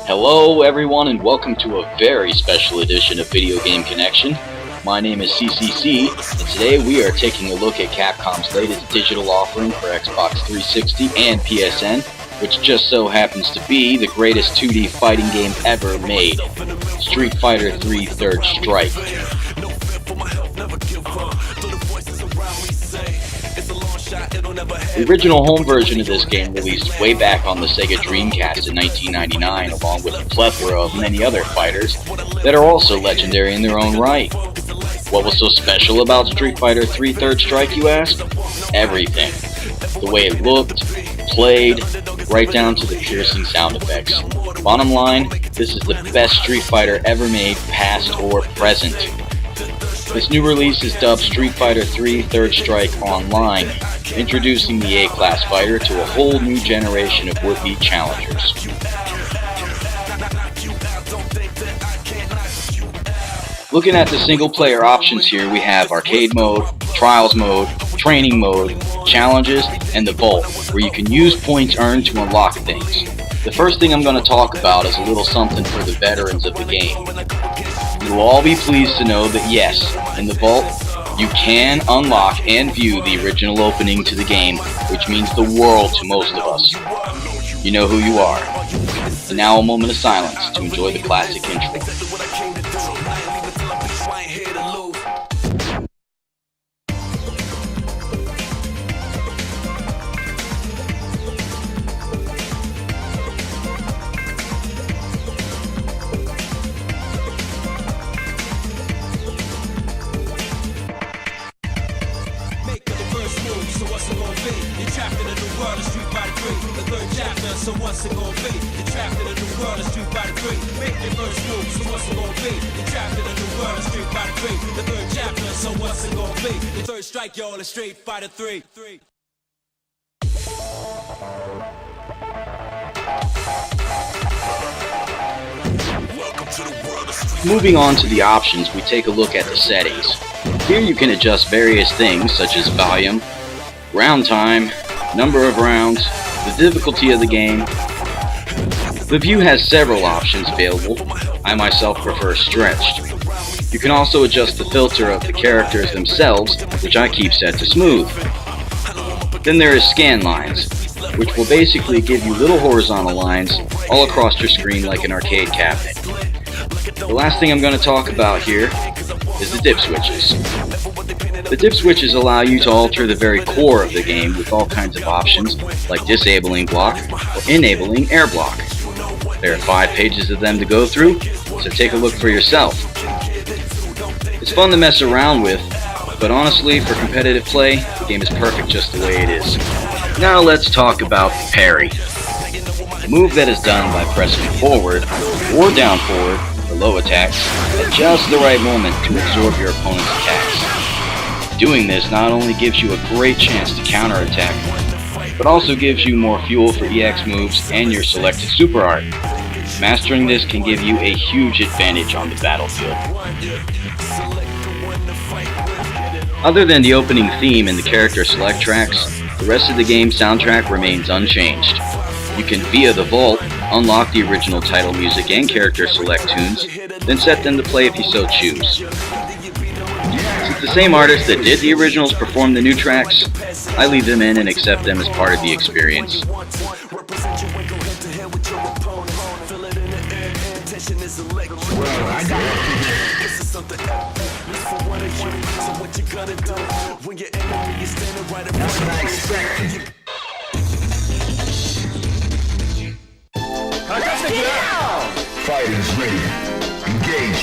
Hello everyone and welcome to a very special edition of Video Game Connection. My name is CCC and today we are taking a look at Capcom's latest digital offering for Xbox 360 and PSN, which just so happens to be the greatest 2D fighting game ever made, Street Fighter III Third Strike. The original home version of this game released way back on the Sega Dreamcast in 1999, along with a plethora of many other fighters that are also legendary in their own right. What was so special about Street Fighter III Third Strike, you ask? Everything. The way it looked, played, right down to the piercing sound effects. Bottom line, this is the best Street Fighter ever made, past or present. This new release is dubbed Street Fighter III Third Strike Online, introducing the A-Class fighter to a whole new generation of would-be challengers. Looking at the single-player options here, we have Arcade Mode, Trials Mode, Training Mode, Challenges, and the Vault, where you can use points earned to unlock things. The first thing I'm going to talk about is a little something for the veterans of the game. You will all be pleased to know that yes, in the Vault, you can unlock and view the original opening to the game, which means the world to most of us. You know who you are. And now a moment of silence to enjoy the classic intro. So what's it gonna be? You're trapped in a new world of Street Fighter 3. Make your first move, so what's it gonna be? You're trapped in a new world of Street Fighter 3. The third chapter, so what's it gonna be? The third strike, y'all, is Street Fighter 3. Moving on to the options, we take a look at the settings. Here you can adjust various things such as volume, round time, number of rounds, the difficulty of the game. The view has several options available. I myself prefer stretched. You can also adjust the filter of the characters themselves, which I keep set to smooth. Then there is scan lines, which will basically give you little horizontal lines all across your screen like an arcade cabinet. The last thing I'm going to talk about here is the dip switches. The dip switches allow you to alter the very core of the game with all kinds of options, like disabling block or enabling air block. There are 5 pages of them to go through, so take a look for yourself. It's fun to mess around with, but honestly, for competitive play, the game is perfect just the way it is. Now let's talk about the parry. A move that is done by pressing forward or down forward, or low attacks, at just the right moment to absorb your opponent's attacks. Doing this not only gives you a great chance to counterattack, but also gives you more fuel for EX moves and your selected super art. Mastering this can give you a huge advantage on the battlefield. Other than the opening theme and the character select tracks, the rest of the game's soundtrack remains unchanged. You can, via the Vault, unlock the original title music and character select tunes, then set them to play if you so choose. Since the same artists that did the originals perform the new tracks, I leave them in and accept them as part of the experience.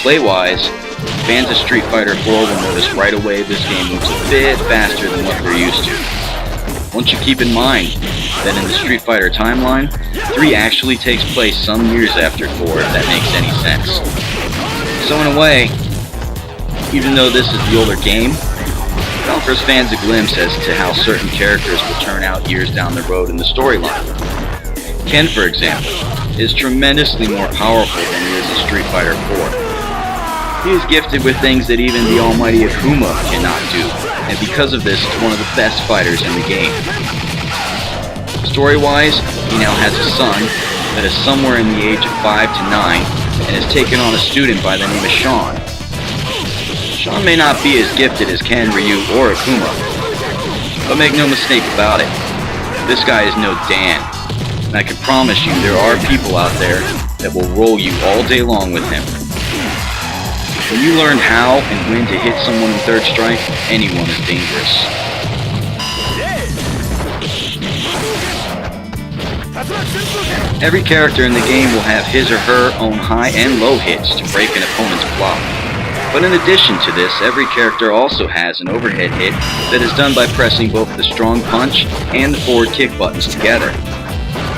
Play-wise, fans of Street Fighter 4 will notice right away this game moves a bit faster than what we're used to. Once you keep in mind that in the Street Fighter timeline, 3 actually takes place some years after 4, if that makes any sense. So in a way, even though this is the older game, it offers fans a glimpse as to how certain characters will turn out years down the road in the storyline. Ken, for example, is tremendously more powerful than he is in Street Fighter 4. He is gifted with things that even the almighty Akuma cannot do, and because of this, is one of the best fighters in the game. Story-wise, he now has a son, that is somewhere in the age of 5 to 9 and has taken on a student by the name of Sean. Sean may not be as gifted as Ken, Ryu, or Akuma, but make no mistake about it, this guy is no Dan, and I can promise you there are people out there that will roll you all day long with him. When you learn how and when to hit someone in third strike, anyone is dangerous. Every character in the game will have his or her own high and low hits to break an opponent's block. But in addition to this, every character also has an overhead hit that is done by pressing both the strong punch and the forward kick buttons together.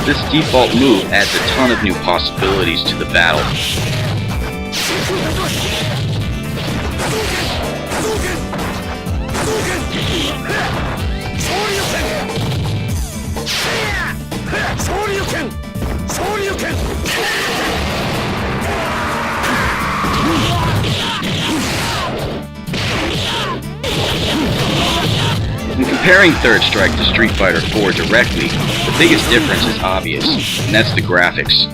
This default move adds a ton of new possibilities to the battle. When comparing Third Strike to Street Fighter IV directly, the biggest difference is obvious, and that's the graphics.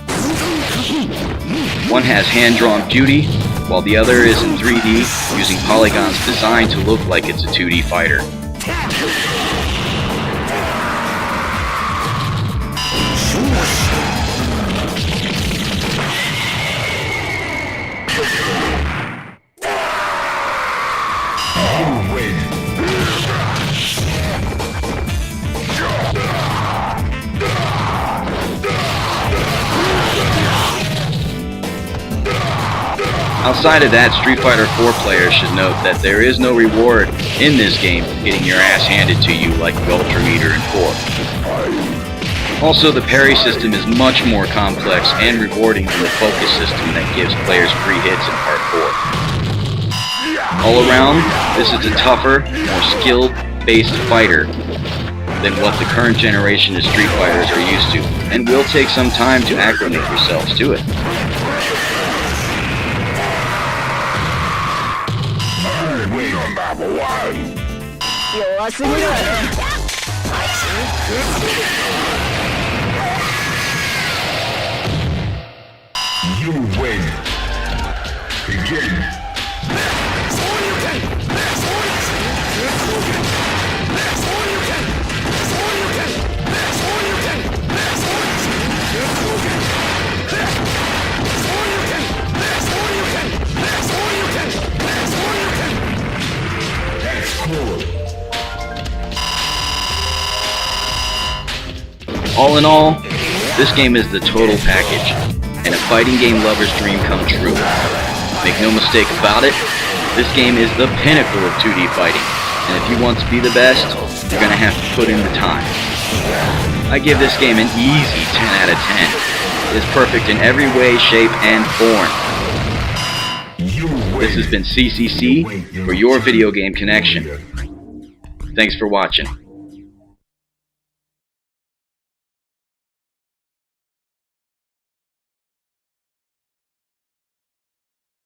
One has hand-drawn beauty, while the other is in 3D, using polygons designed to look like it's a 2D fighter. Outside of that, Street Fighter IV players should note that there is no reward in this game for getting your ass handed to you like the Ultra Meter in 4. Also, the parry system is much more complex and rewarding than the focus system that gives players free hits in Part 4. All around, this is a tougher, more skill-based fighter than what the current generation of Street Fighters are used to, and will take some time to acclimate yourselves to it. You win. Begin. All in all, this game is the total package, and a fighting game lover's dream come true. Make no mistake about it, this game is the pinnacle of 2D fighting, and if you want to be the best, you're gonna have to put in the time. I give this game an easy 10 out of 10. It is perfect in every way, shape, and form. This has been CCC for your Video Game Connection. Thanks for watching.